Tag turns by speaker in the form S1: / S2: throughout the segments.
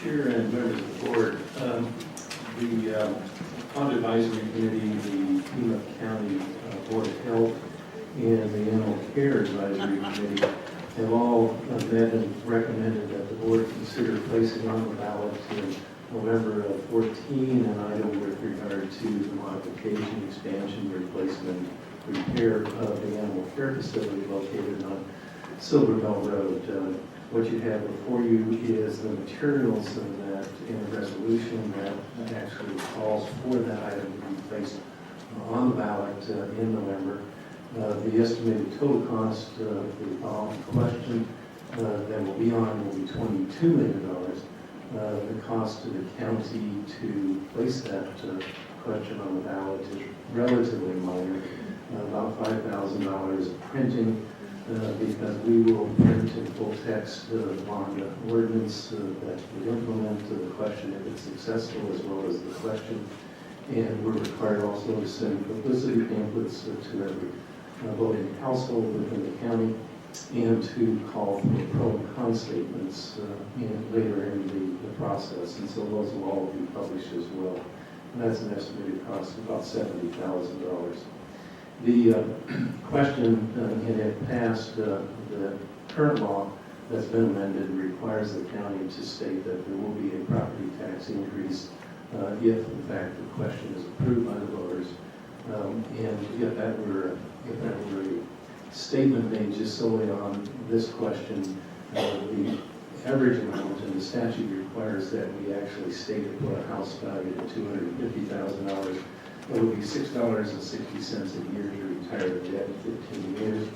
S1: Chair and members of the board, the Pond Advisory Committee, the Pima County Board of Health, and the Animal Care Advisory Committee have all met and recommended that the board consider placing on the ballot in November of 14 an item with regard to the modification, expansion, replacement, repair of the animal care facility located on Silver Bell Road. What you have before you is the materials of that in a resolution that actually calls for that item to be placed on the ballot in November. The estimated total cost of the bond question that will be on will be $22 million. The cost to the county to place that question on the ballot is relatively minor, about $5,000 of printing, because we will print in full text on the ordinance that would implement the question if it's successful, as well as the question. And we're required also to send publicity pamphlets to every voting household within the county, and to call for pro and con statements later in the process. And so those will all be published as well. And that's an estimated cost of about $70,000. The question, and it passed, the current law that's been amended requires the county to state that there will be a property tax increase if, in fact, the question is approved by the voters. And if that were a statement made just solely on this question, the average amount in the statute requires that we actually state it for a house value of $250,000. That would be $6.60 a year to retire the debt in 15 years.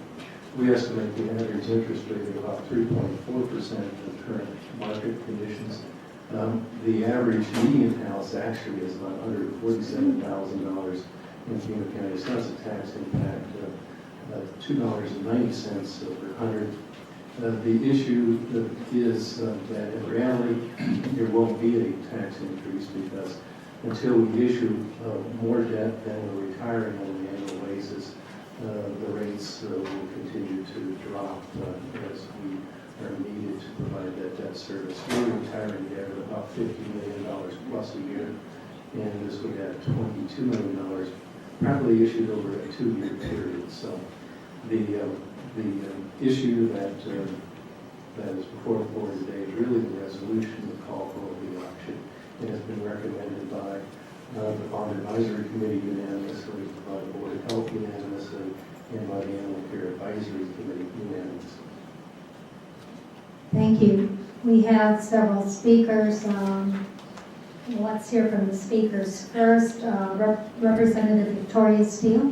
S1: We estimate the average interest rate of about 3.4% in current market conditions. The average median house actually is about $147,000 in Pima County. So that's a tax impact of $2.90 per hundred. The issue is that in reality there won't be a tax increase, because until we issue more debt than we're retiring on an annual basis, the rates will continue to drop as we are needed to provide that debt service. We're retiring debt of about $50 million plus a year, and this would have $22 million probably issued over a 2-year period. So the issue that is before the board today is really the resolution to call for the auction. It has been recommended by the Bond Advisory Committee unanimously, by the Board of Health unanimously, and by the Animal Care Advisory Committee unanimously.
S2: Thank you. We have several speakers. Let's hear from the speakers. First, Representative Victoria Steele.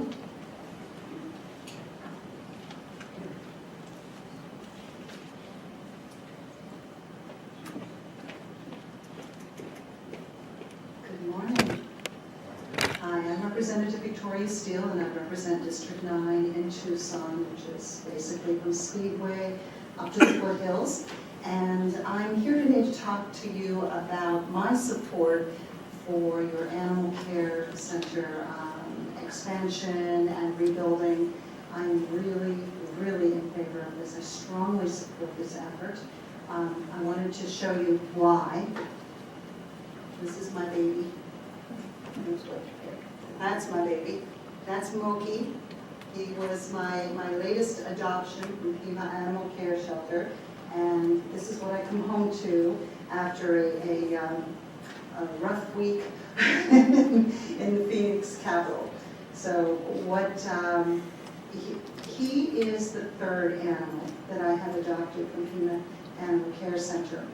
S3: Good morning. Hi, I'm Representative Victoria Steele, and I represent District 9 in Tucson, which is basically from Speedway up to the Foothills. And I'm here today to talk to you about my support for your animal care center expansion and rebuilding. I'm really in favor of this. I strongly support this effort. I wanted to show you why. This is my baby. That's my baby. That's Moki. He was my latest adoption from Pima Animal Care Shelter. And this is what I come home to after a rough week in the Phoenix capital. So he is the third animal that I have adopted from Pima Animal Care Center.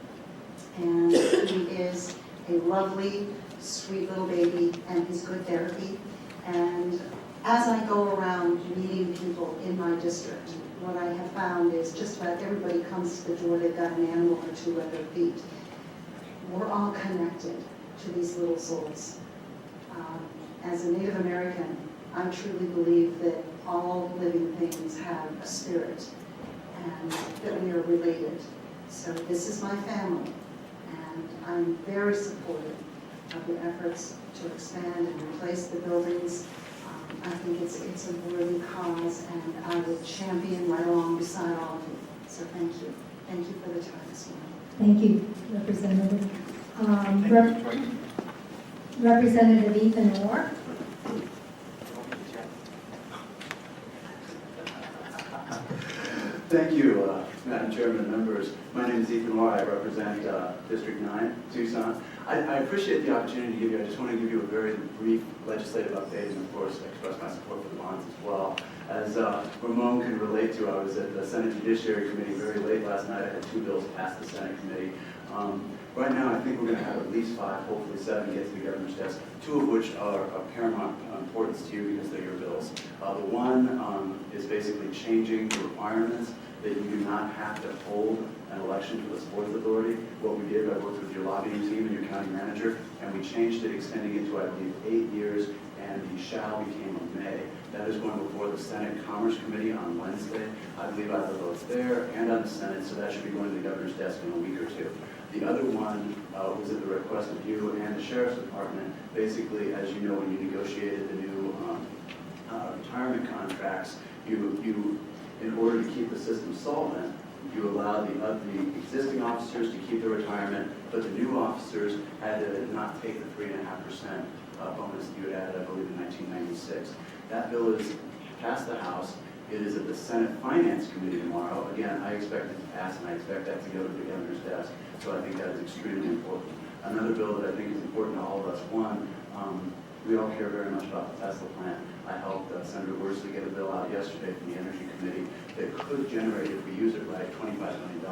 S3: And he is a lovely, sweet little baby, and he's good therapy. And as I go around meeting people in my district, what I have found is just about everybody comes to the door, they've got an animal or two at their feet. We're all connected to these little souls. As a Native American, I truly believe that all living things have a spirit and that we are related. So this is my family, and I'm very supportive of your efforts to expand and replace the buildings. I think it's a worthy cause, and I will champion right along beside all of you. So thank you. Thank you for the time this morning.
S2: Thank you, Representative. Representative Ethan Orr.
S4: Thank you, Madam Chairman and members. My name is Ethan Orr. I represent District 9, Tucson. I appreciate the opportunity to give you. I just want to give you a very brief legislative update and, of course, express my support for the bonds as well. As Ramon can relate to, I was at the Senate Judiciary Committee very late last night. I had 2 bills pass the Senate Committee. Right now, I think we're going to have at least 5, hopefully 7, get to the governor's desk, 2 of which are of paramount importance to you because they're your bills. The one is basically changing the requirements that you do not have to hold an election to the sports authority. What we did, I worked with your lobbying team and your county manager, and we changed it, extending it to, I believe, 8 years, and the shall became a may. That is going before the Senate Commerce Committee on Wednesday. I believe I have the votes there and on the Senate, so that should be going to the governor's desk in a week or 2. The other one was at the request of you and the Sheriff's Department. Basically, as you know, when you negotiated the new retirement contracts, you in order to keep the system solvent, you allowed the existing officers to keep their retirement, but the new officers had to not take the 3.5% bonus that you had added, I believe, in 1996. That bill is passed the House. It is at the Senate Finance Committee tomorrow. Again, I expect it to pass, and I expect that to go to the governor's desk. So I think that is extremely important. Another bill that I think is important to all of us, one, we all care very much about the Tesla plant. I helped Senator Worsley get a bill out yesterday from the Energy Committee that could generate, if we use it right, $25 million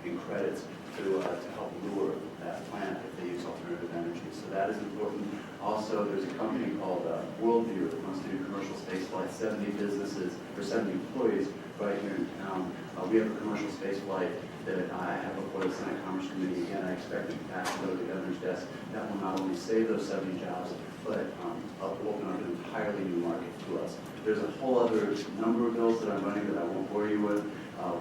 S4: in credits to help lure that plant if they use alternative energy. So that is important. Also, there's a company called Worldview that wants to do commercial space flight, 70 businesses, or 70 employees right here in town. We have a commercial space flight that I have before the Senate Commerce Committee. Again, I expect it to pass and go to the governor's desk. That will not only save those 70 jobs, but open up an entirely new market to us. There's a whole other number of bills that I'm running that I won't bore you with.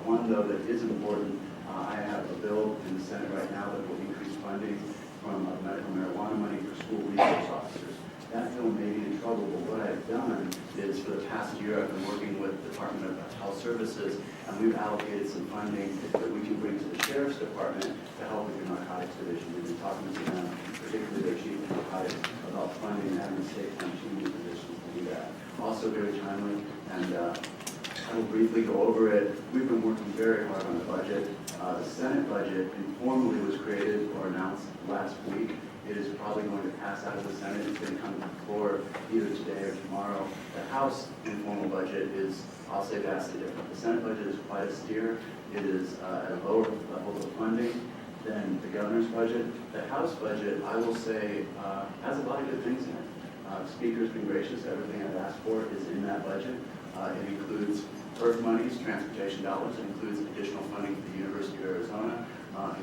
S4: One, though, that is important, I have a bill in the Senate right now that will increase funding from medical marijuana money for school resource officers. That bill may be in trouble, but what I've done is for the past year I've been working with the Department of Health Services, and we've allocated some funding that we can bring to the Sheriff's Department to help with the narcotics division. We've been talking to them, particularly their chief of narcotics, about funding and having the state fund 2 new positions to do that. Also very timely, and I will briefly go over it. We've been working very hard on the budget. The Senate budget informally was created or announced last week. It is probably going to pass out of the Senate. It's going to come to the floor either today or tomorrow. The House informal budget is, I'll say, vastly different. The Senate budget is quite austere. It is at a lower level of funding than the governor's budget. The House budget, I will say, has a lot of good things in it. Speaker's been gracious. Everything I've asked for is in that budget. It includes PERF monies, transportation dollars. It includes additional funding for the University of Arizona,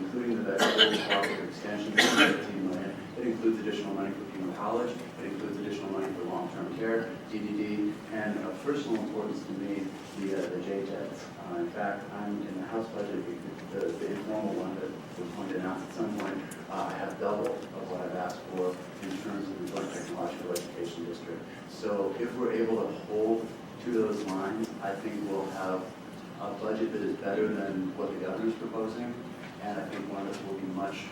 S4: including the vegetable cooperative extension, $15 million. It includes additional money for Pima College. It includes additional money for long-term care, DDD, and of personal importance to me, the JTEDs. In fact, I'm in the House budget, the informal one that was going to announce at some point, I have double of what I've asked for in terms of the Joint Technological Education District. So if we're able to hold to those lines, I think we'll have a budget that is better than what the governor's proposing, and I think one that will be much,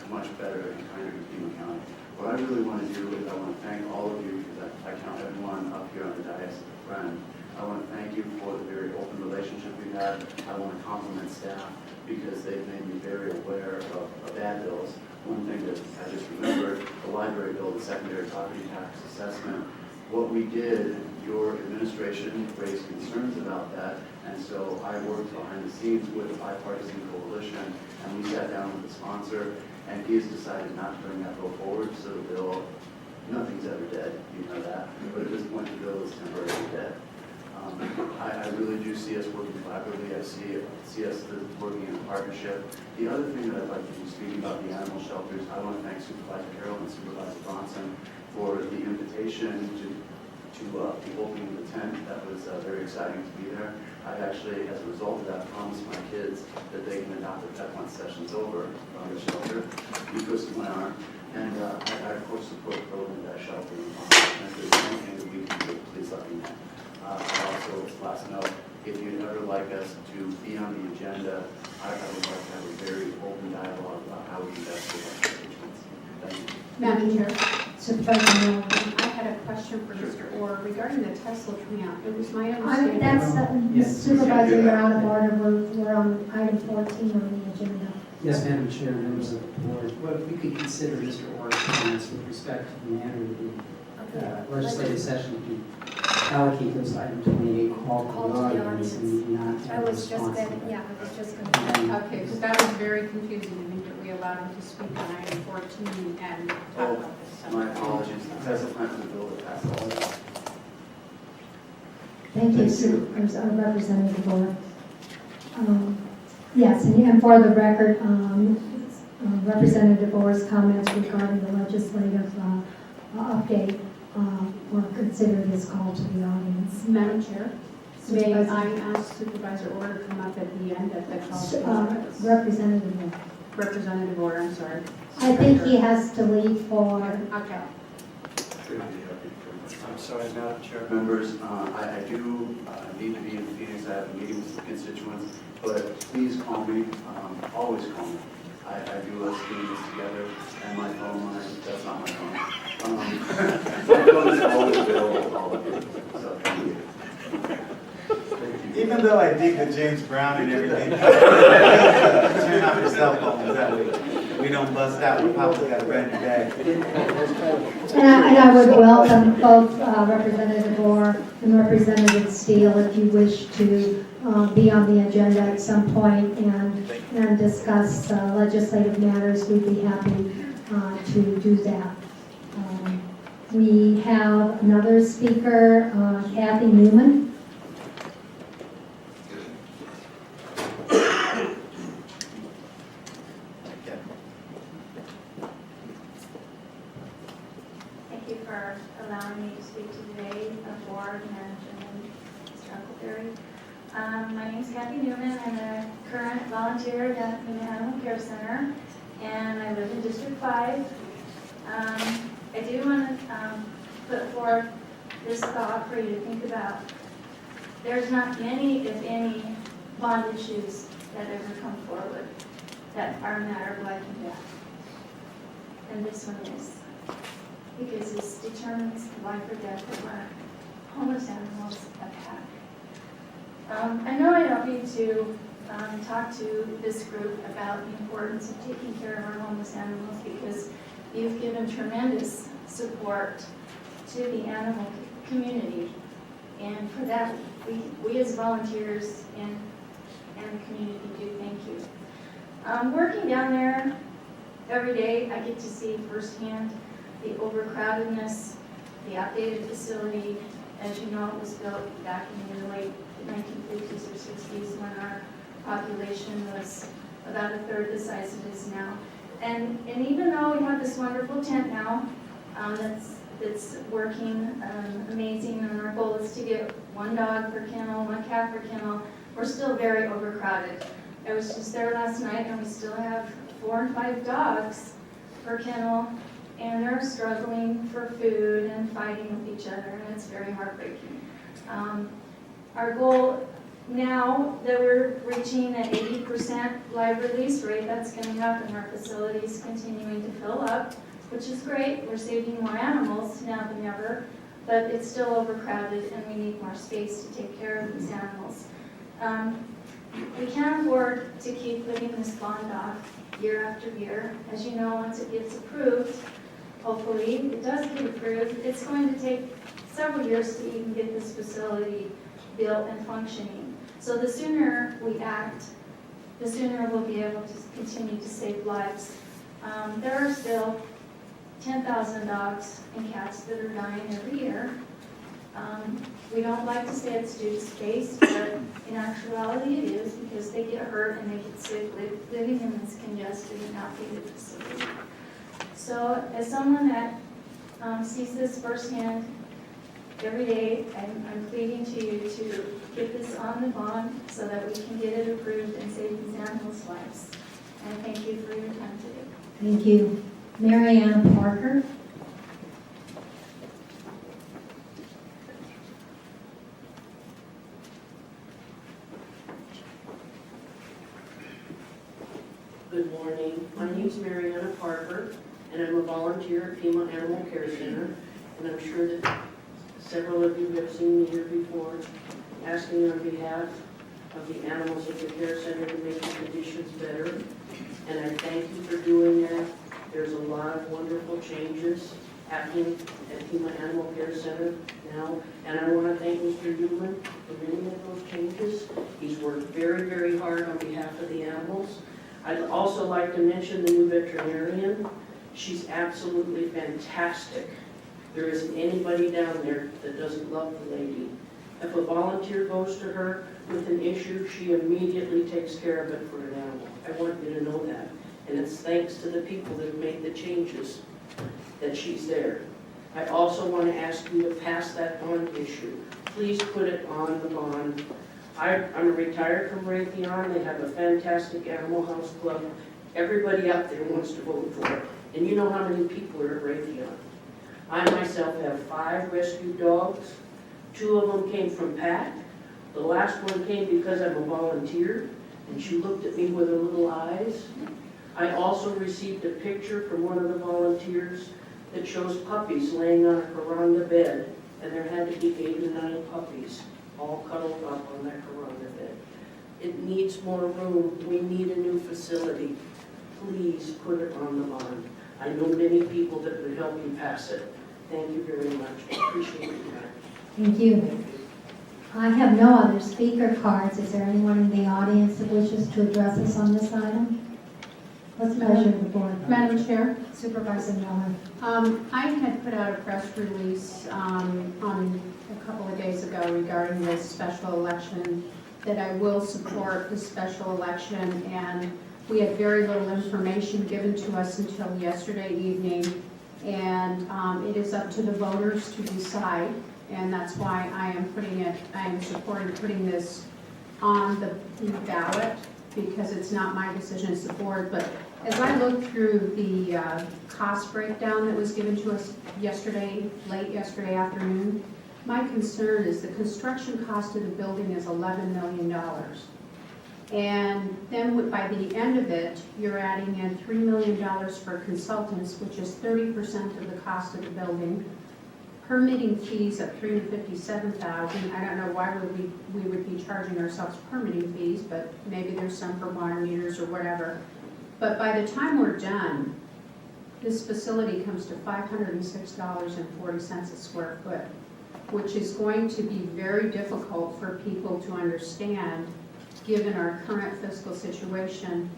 S4: much better and kinder to Pima County. What I really want to do is I want to thank all of you, because I count everyone up here on the dais as a friend. I want to thank you for the very open relationship we've had. I want to compliment staff because they've made me very aware of bad bills. One thing that I just remembered, the library bill, the secondary property tax assessment. What we did, your administration raised concerns about that, and so I worked behind the scenes with a bipartisan coalition, and we sat down with the sponsor, and he has decided not to bring that bill forward, so the bill, nothing's ever dead, you know that, but at this point the bill is temporarily dead. I really do see us working collaboratively. I see us working in a partnership. The other thing that I'd like to be speaking about the animal shelters, I want to thank Supervisor Carroll and Supervisor Bronson for the invitation to the opening of the tent. That was very exciting to be there. I actually, as a result of that, promised my kids that they can adopt a pet once session's over from the shelter. He twisted my arm. And I, of course, support the program of that shelter. And if there's anything that we can do, please let me know. I also, last note, if you'd ever like us to be on the agenda, I would like to have a very open dialogue about how we invest in our education. Thank you.
S5: Madam Chair,
S2: Supervisor Miller.
S5: I had a question for Mr. Orr regarding the Tesla plant. It was my understanding.
S2: That's, Supervisor, you're out of order. We're on item 14 on the agenda.
S6: Yes, Madam Chair, members of the board, what if we could consider Mr. Orr's comments with respect to the manner of the legislative session to allocate those item 28 call to the audience and not
S2: I
S6: have a
S2: was just
S6: response to
S2: gonna,
S6: that.
S2: yeah, I was just gonna.
S5: Okay, because that was very confusing to me that we allowed him to speak on item 14 and talk about this stuff.
S4: My apologies. The Tesla plant was built at Paschal.
S2: Thank you, Representative Orr. Yes, and for the record, Representative Orr's comments regarding the legislative update were considered as call to the audience.
S5: Madam Chair, may I
S2: Supervisor-
S5: ask Supervisor Orr to come up at the end of the call?
S2: Representative Orr.
S5: Representative Orr, I'm sorry.
S2: I think he has to leave for,
S5: Okay.
S4: I'm sorry, Madam Chair. Members, I do need to be in Phoenix. I have a meeting with the constituents, but please call me. Always call me. I do love putting this together, and my phone line, that's not my phone. My phone is always available to all of you, so thank you.
S7: Even though I dig the James Brown and everything, turn off your cell phones, that way we don't bust out when Papa's got a brand new bag.
S2: and I would welcome both Representative Orr and Representative Steele if you wish to be on the agenda at some point and discuss legislative matters. We'd be happy to do that. We have another speaker, Kathy Newman.
S8: Thank you for allowing me to speak today, the board, Manager, and Mr. Huckleberry. My name is Kathy Newman. I'm a current volunteer at the Pima Animal Care Center, and I live in District 5. I do want to put forth this thought for you to think about. There's not many, if any, bond issues that ever come forward that are a matter of life and death. And this one is. Because this determines the life or death of our homeless animals at PACC. I know I don't need to talk to this group about the importance of taking care of our homeless animals because you've given tremendous support to the animal community. And for that, we as volunteers and the community do thank you. Working down there every day, I get to see firsthand the overcrowdedness, the outdated facility. As you know, it was built back in the late 1950s or 60s when our population was about a third the size it is now. And even though we have this wonderful tent now that's working amazing, and our goal is to get 1 dog per kennel, 1 cat per kennel, we're still very overcrowded. I was just there last night and we still have 4 and 5 dogs per kennel, and they're struggling for food and fighting with each other, and it's very heartbreaking. Our goal now that we're reaching an 80% live release rate, that's coming up, and our facility's continuing to fill up, which is great. We're saving more animals now than ever, but it's still overcrowded, and we need more space to take care of these animals. We can't afford to keep putting this bond off year after year. As you know, once it gets approved, hopefully it does get approved, it's going to take several years to even get this facility built and functioning. So the sooner we act, the sooner we'll be able to continue to save lives. There are still 10,000 dogs and cats that are dying every year. We don't like to say it's due to space, but in actuality it is, because they get hurt and they get sick living in this congested and outdated facility. So as someone that sees this firsthand every day, I'm pleading to you to get this on the bond so that we can get it approved and save these animals' lives. And thank you for your time today.
S2: Thank you. Mary Ann Parker.
S9: Good morning. My name is Mariana Parker, and I'm a volunteer at Pima Animal Care Center, and I'm sure that several of you have seen me here before, asking on behalf of the animals at the care center to make the conditions better, and I thank you for doing that. There's a lot of wonderful changes happening at Pima Animal Care Center now, and I want to thank Mr. Newman for many of those changes. He's worked very, very hard on behalf of the animals. I'd also like to mention the new veterinarian. She's absolutely fantastic. There isn't anybody down there that doesn't love the lady. If a volunteer goes to her with an issue, she immediately takes care of it for an animal. I want you to know that. And it's thanks to the people that have made the changes that she's there. I also want to ask you to pass that bond issue. Please put it on the bond. I'm retired from Raytheon. They have a fantastic animal house club. Everybody out there wants to vote for it. And you know how many people are at Raytheon. I myself have 5 rescued dogs. 2 of them came from PACC. The last one came because I'm a volunteer, and she looked at me with her little eyes. I also received a picture from one of the volunteers that shows puppies laying on a veranda bed, and there had to be 8 or 9 puppies all cuddled up on that veranda bed. It needs more room. We need a new facility. Please put it on the bond. I know many people that would help you pass it. Thank you very much. I appreciate your time.
S2: Thank you. I have no other speaker cards. Is there anyone in the audience that wishes to address us on this item? What's the pleasure of the board?
S5: Madam Chair,
S2: Supervisor Miller.
S5: I had put out a press release on a couple of days ago regarding this special election, that I will support the special election, and we had very little information given to us until yesterday evening, and it is up to the voters to decide, and that's why I am supporting putting this on the ballot, because it's not my decision as the board. But as I looked through the cost breakdown that was given to us yesterday, late yesterday afternoon, my concern is the construction cost of the building is $11 million. And then by the end of it, you're adding in $3 million for consultants, which is 30% of the cost of the building. Permitting fees of $357,000. I don't know why we would be charging ourselves permitting fees, but maybe there's some for water meters or whatever. But by the time we're done, this facility comes to $506.40 a square foot, which is going to be very difficult for people to understand given our current fiscal situation.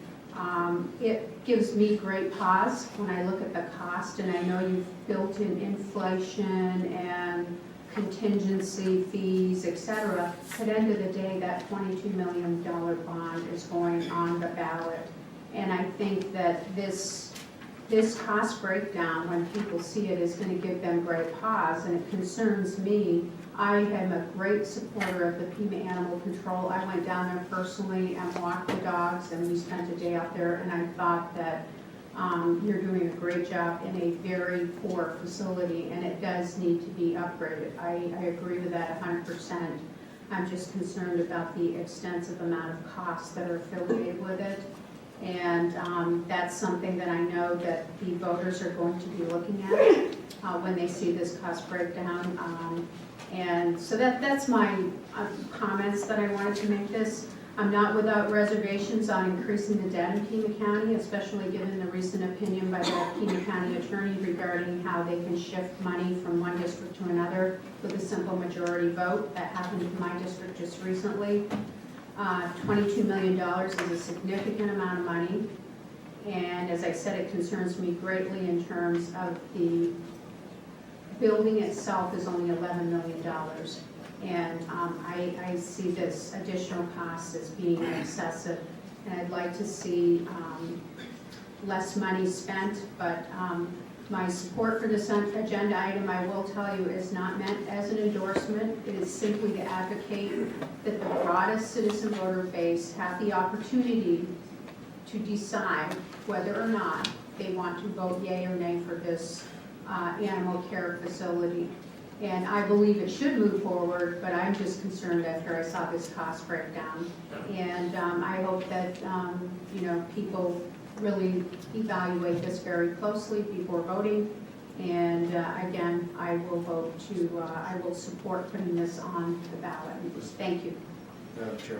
S5: It gives me great pause when I look at the cost, and I know you've built in inflation and contingency fees, etc. At the end of the day, that $22 million bond is going on the ballot. And I think that this cost breakdown, when people see it, is going to give them great pause, and it concerns me. I am a great supporter of the Pima Animal Control. I went down there personally and walked the dogs, and we spent a day out there, and I thought that you're doing a great job in a very poor facility, and it does need to be upgraded. I agree with that 100%. I'm just concerned about the extensive amount of costs that are affiliated with it. And that's something that I know that the voters are going to be looking at when they see this cost breakdown. And so that's my comments that I wanted to make this. I'm not without reservations on increasing the debt in Pima County, especially given the recent opinion by the Pima County attorney regarding how they can shift money from one district to another with a simple majority vote. That happened in my district just recently. $22 million is a significant amount of money, and as I said, it concerns me greatly in terms of the building itself is only $11 million, and I see this additional cost as being excessive, and I'd like to see less money spent, but my support for this agenda item, I will tell you, is not meant as an endorsement. It is simply to advocate that the broadest citizen voter base have the opportunity to decide whether or not they want to vote yea or nay for this animal care facility. And I believe it should move forward, but I'm just concerned after I saw this cost breakdown. And I hope that people really evaluate this very closely before voting. And again, I will support putting this on the ballot. Thank you.
S10: Madam Chair,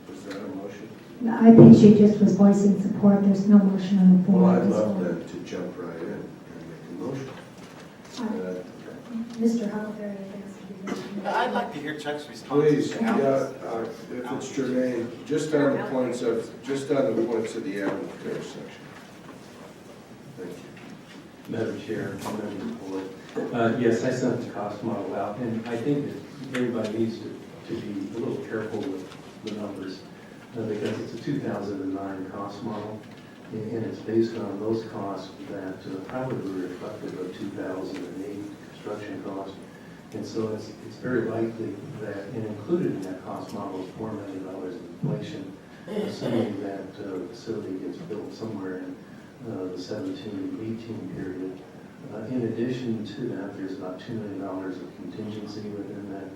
S10: was that a motion?
S2: I think she just was voicing support. There's no motion on the floor.
S10: Well, I'd
S2: at this
S10: love
S2: point.
S10: then to jump right in and make a motion.
S2: Mr. Huckleberry, I think, is to be
S7: I'd like to hear Chuck's response.
S10: Please, if it's germane, just on the points of the animal care section. Thank you.
S1: Madam Chair, members of the board. Yes, I sent the cost model out, and I think that everybody needs to be a little careful with the numbers, because it's a 2009 cost model, and it's based on those costs that probably were reflective of 2008 construction costs. And so it's very likely that, and included in that cost model is $4 million in inflation, assuming that the facility gets built somewhere in the 17-18 period. In addition to that, there's about $2 million of contingency within that.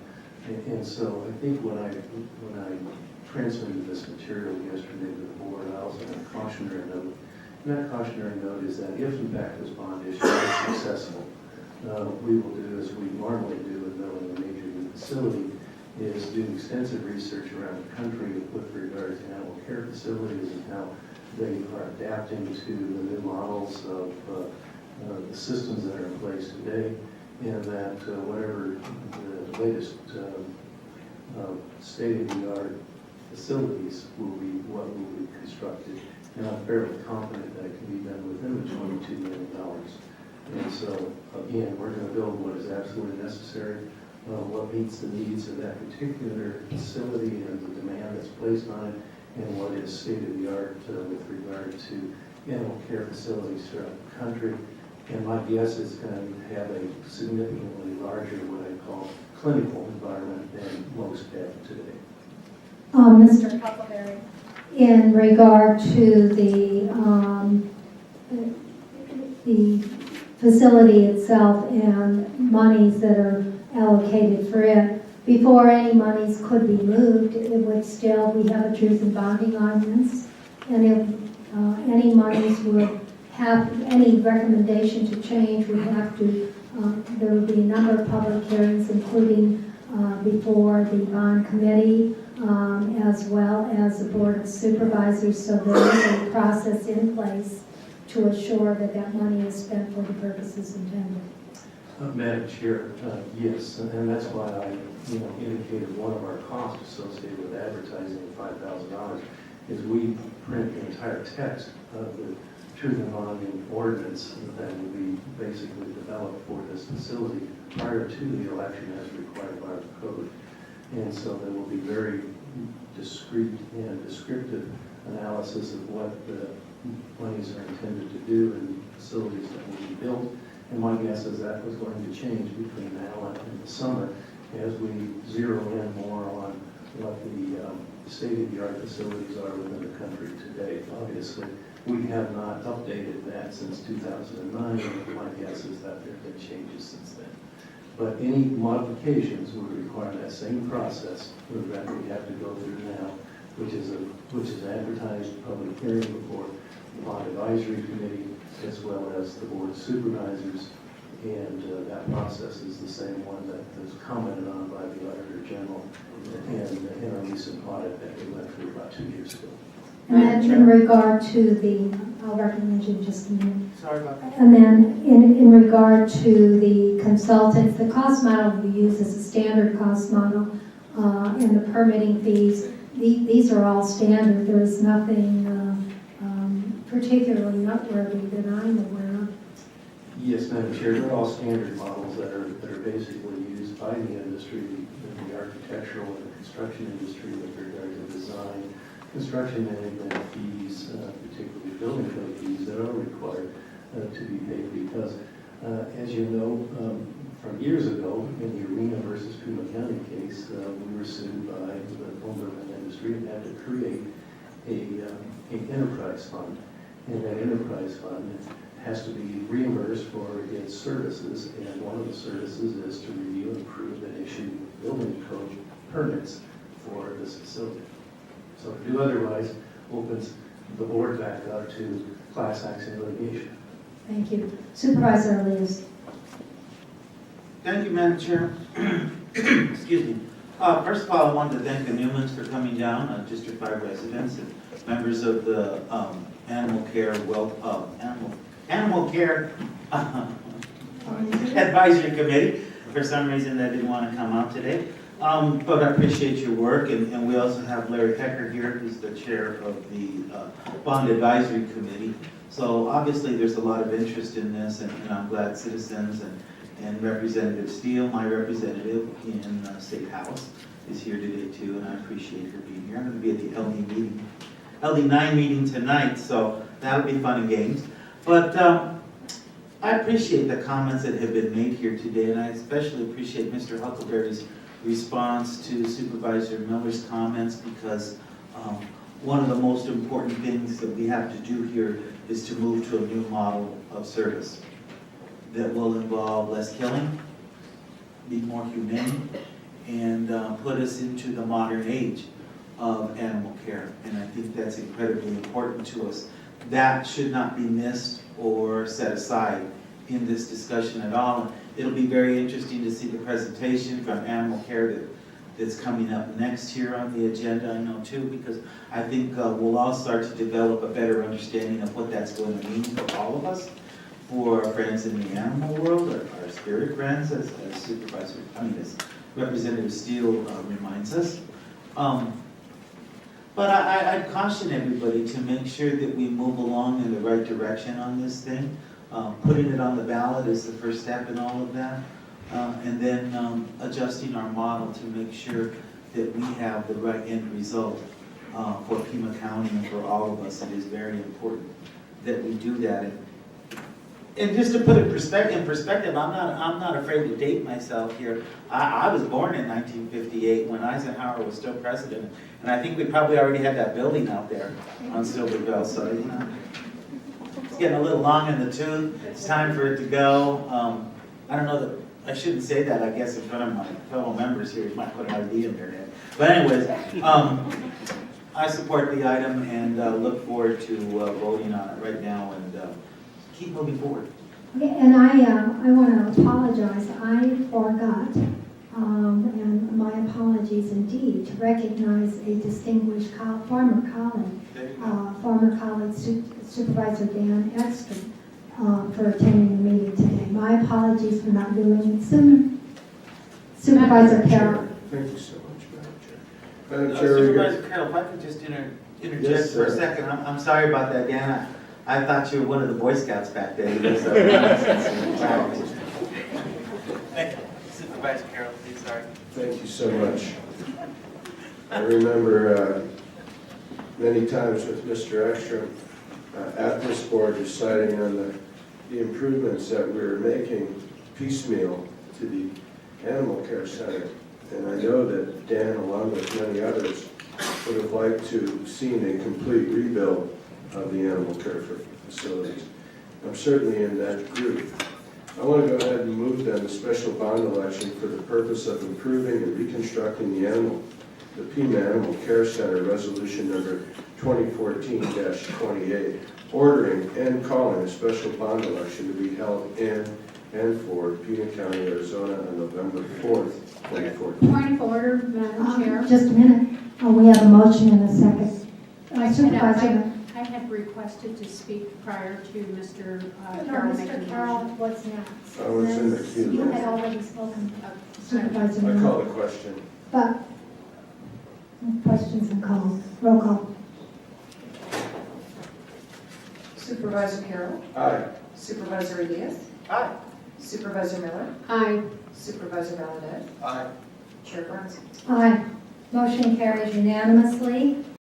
S1: And so I think when I transmitted this material yesterday to the board, I also had a cautionary note. And that cautionary note is that if in fact this bond issue is successful, we will do as we normally do in building a major new facility, is do extensive research around the country with regard to animal care facilities and how they are adapting to the new models of the systems that are in place today, and that whatever the latest state-of-the-art facilities will be what will be constructed. And I'm fairly confident that it can be done within the $22 million. And so, again, we're going to build what is absolutely necessary, what meets the needs of that particular facility and the demand that's placed on it, and what is state-of-the-art with regard to animal care facilities throughout the country. And my guess is going to have a significantly larger, what I call, clinical environment than most have today.
S2: Mr. Huckleberry, in regard to the facility itself and monies that are allocated for it, before any monies could be moved, it would still, we have a truth in bonding ordinance, and if any monies would have, any recommendation to change would have to, there would be a number of public hearings, including before the bond committee, as well as the board of supervisors, so there is a process in place to assure that that money is spent for the purposes intended.
S1: Madam Chair, yes, and that's why I indicated one of our costs associated with advertising $5,000 is we print the entire text of the truth in bonding ordinance that will be basically developed for this facility prior to the election as required by the code. And so there will be very discrete and descriptive analysis of what the monies are intended to do in facilities that will be built. And my guess is that was going to change between now and the summer as we zero in more on what the state-of-the-art facilities are within the country today. Obviously, we have not updated that since 2009, and my guess is that there have been changes since then. But any modifications would require that same process that we have to go through now, which is advertised public hearing before the bond advisory committee, as well as the board of supervisors, and that process is the same one that was commented on by the Auditor General in a recent audit that we went through about 2 years ago.
S2: And then in regard to the, I'll recommend you just a minute.
S7: Sorry about that.
S2: And then in regard to the consultants, the cost model we use is a standard cost model, and the permitting fees, these are all standard. There is nothing particularly noteworthy that I'm aware of.
S1: Yes, Madam Chair, they're all standard models that are basically used by the industry, the architectural and the construction industry with regard to design, construction management fees, particularly building code fees that are required to be paid because, as you know, from years ago in the Arena versus Pima County case, we were sued by the home building industry and had to create an enterprise fund. And that enterprise fund has to be reimbursed for its services, and one of the services is to review, approve, and issue building code permits for this facility. So to do otherwise opens the board back up to class action litigation.
S2: Thank you. Supervisor Elias.
S7: Thank you, Madam Chair. Excuse me. First of all, I wanted to thank the Newmans for coming down, District 5 residents and members of the Animal Care Animal Care Advisory Committee. For some reason, they didn't want to come out today. But I appreciate your work, and we also have Larry Hecker here, who's the chair of the Bond Advisory Committee. So obviously, there's a lot of interest in this, and I'm glad citizens and Representative Steele, my representative in State House, is here today too, and I appreciate her being here. I'm going to be at the LD9 meeting tonight, so that'll be fun and games. But I appreciate the comments that have been made here today, and I especially appreciate Mr. Huckleberry's response to Supervisor Miller's comments, because one of the most important things that we have to do here is to move to a new model of service that will involve less killing, be more humane, and put us into the modern age of animal care. And I think that's incredibly important to us. That should not be missed or set aside in this discussion at all. It'll be very interesting to see the presentation from animal care that's coming up next here on the agenda, I know too, because I think we'll all start to develop a better understanding of what that's going to mean for all of us, for our friends in the animal world, our spirit friends, as Representative Steele reminds us. But I caution everybody to make sure that we move along in the right direction on this thing. Putting it on the ballot is the first step in all of that. And then adjusting our model to make sure that we have the right end result for Pima County and for all of us. It is very important that we do that. And just to put it in perspective, I'm not afraid to date myself here. I was born in 1958 when Eisenhower was still president, and I think we probably already had that building out there on Silverville. So you know, it's getting a little long in the tooth. It's time for it to go. I don't know that I shouldn't say that. I guess in front of my fellow members here, you might put an idea in their head. But anyways, I support the item and look forward to voting on it right now and keep moving forward.
S2: Okay, and I want to apologize. I forgot, and my apologies indeed, to recognize a distinguished former colleague, Supervisor Dan Edstrom, for attending the meeting today. My apologies for not doing it sooner. Supervisor Carroll.
S10: Thank you so much, Madam Chair. Madam Chair,
S7: Supervisor Carroll, if I could just interject
S10: Yes,
S7: for a
S10: sir.
S7: second. I'm sorry about that, Dan. I thought you were one of the Boy Scouts back then. Thank you. Supervisor Carroll, please, sorry.
S10: Thank you so much. I remember many times with Mr. Ekstrom at this board deciding on the improvements that we were making piecemeal to the Animal Care Center. And I know that Dan, along with many others, would have liked to have seen a complete rebuild of the animal care facilities. I'm certainly in that group. I want to go ahead and move then the special bond election for the purpose of improving and reconstructing the Pima Animal Care Center Resolution number 2014-28, ordering and calling a special bond election to be held in and for Pima County, Arizona on November 4th, 2014.
S5: Point of order, Madam Chair.
S2: Just a minute. We have a motion and a second. Supervisor.
S5: I had requested to speak prior to Mr.
S2: No,
S5: Carroll making
S2: Mr.
S5: the
S2: Carroll,
S5: motion.
S2: what's next?
S10: I was in the queue.
S2: You had already spoken. Supervisor
S10: I
S2: Miller.
S10: call the question.
S2: But, questions and calls. Roll call.
S3: Supervisor Carroll,
S10: Aye.
S3: Supervisor Elias,
S7: Aye.
S3: Supervisor Miller,
S5: Aye.
S3: Supervisor Valadez,
S10: Aye.
S3: Chair Burns.
S2: Aye. Motion carries unanimously.